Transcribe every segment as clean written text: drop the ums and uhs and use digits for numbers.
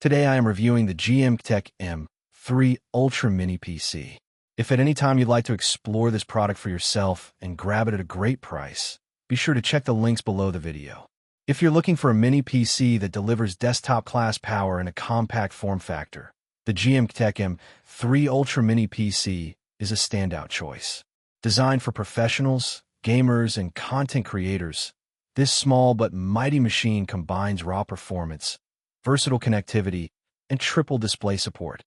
Today I am reviewing the GMKtec M3 Ultra Mini PC. If at any time you'd like to explore this product for yourself and grab it at a great price, be sure to check the links below the video. If you're looking for a mini PC that delivers desktop-class power in a compact form factor, the GMKtec M3 Ultra Mini PC is a standout choice. Designed for professionals, gamers, and content creators, this small but mighty machine combines raw performance, versatile connectivity, and triple display support,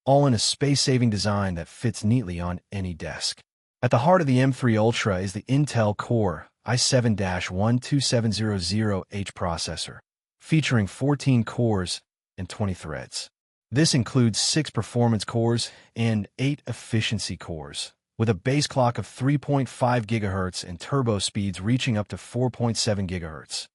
all in a space-saving design that fits neatly on any desk. At the heart of the M3 Ultra is the Intel Core i7-12700H processor, featuring 14 cores and 20 threads. This includes 6 performance cores and 8 efficiency cores, with a base clock of 3.5 GHz and turbo speeds reaching up to 4.7 GHz.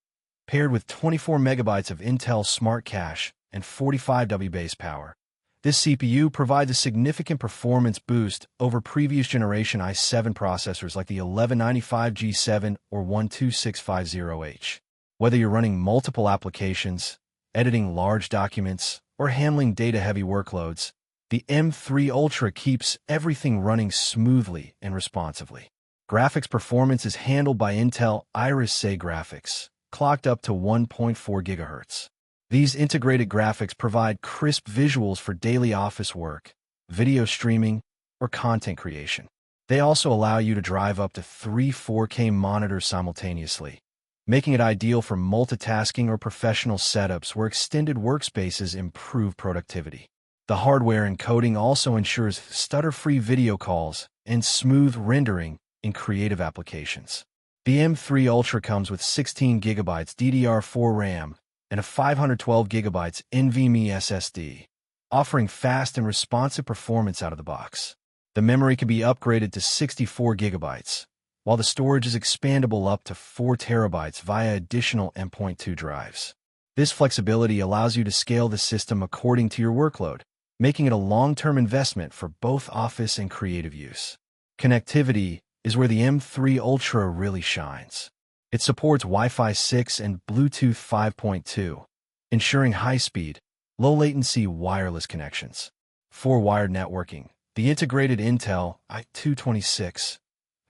Paired with 24 MB of Intel Smart Cache and 45W base power, this CPU provides a significant performance boost over previous generation i7 processors like the 1195G7 or 12650H. Whether you're running multiple applications, editing large documents, or handling data-heavy workloads, the M3 Ultra keeps everything running smoothly and responsively. Graphics performance is handled by Intel Iris-Xe graphics, clocked up to 1.4 GHz. These integrated graphics provide crisp visuals for daily office work, video streaming, or content creation. They also allow you to drive up to 3 4K monitors simultaneously, making it ideal for multitasking or professional setups where extended workspaces improve productivity. The hardware encoding also ensures stutter-free video calls and smooth rendering in creative applications. The M3 Ultra comes with 16 GB DDR4 RAM and a 512 GB NVMe SSD, offering fast and responsive performance out of the box. The memory can be upgraded to 64 GB, while the storage is expandable up to 4 TB via additional M.2 drives. This flexibility allows you to scale the system according to your workload, making it a long-term investment for both office and creative use. Connectivity is where the M3 Ultra really shines. It supports Wi-Fi 6 and Bluetooth 5.2, ensuring high-speed, low-latency wireless connections. For wired networking, the integrated Intel i2-26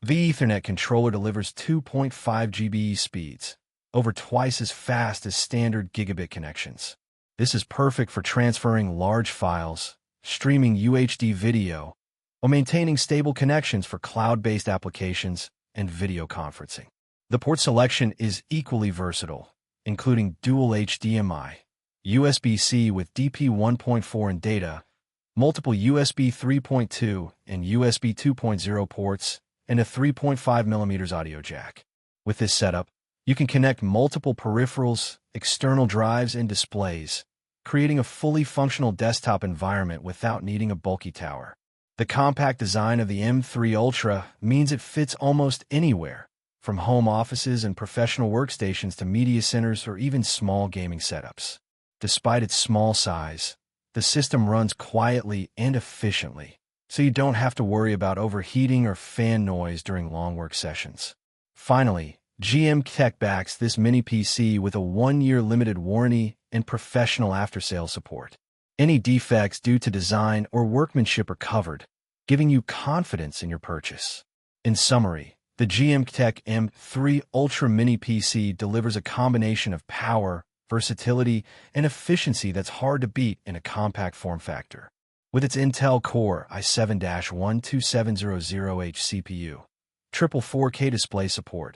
Ethernet controller delivers 2.5 GB speeds, over twice as fast as standard gigabit connections. This is perfect for transferring large files, streaming UHD video, or maintaining stable connections for cloud-based applications and video conferencing. The port selection is equally versatile, including dual HDMI, USB-C with DP 1.4 and data, multiple USB 3.2 and USB 2.0 ports, and a 3.5mm audio jack. With this setup, you can connect multiple peripherals, external drives, and displays, creating a fully functional desktop environment without needing a bulky tower. The compact design of the M3 Ultra means it fits almost anywhere, from home offices and professional workstations to media centers or even small gaming setups. Despite its small size, the system runs quietly and efficiently, so you don't have to worry about overheating or fan noise during long work sessions. Finally, GMKtec backs this mini PC with a 1-year limited warranty and professional after-sales support. Any defects due to design or workmanship are covered, giving you confidence in your purchase. In summary, the GMKtec M3 Ultra Mini PC delivers a combination of power, versatility, and efficiency that's hard to beat in a compact form factor. With its Intel Core i7-12700H CPU, triple 4K display support,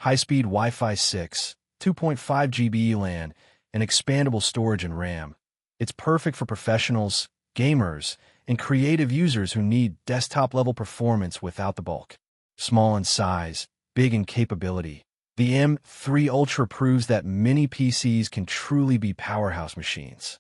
high-speed Wi-Fi 6, 2.5 GB LAN, and expandable storage and RAM, it's perfect for professionals, gamers, and creative users who need desktop-level performance without the bulk. Small in size, big in capability, the M3 Ultra proves that mini PCs can truly be powerhouse machines.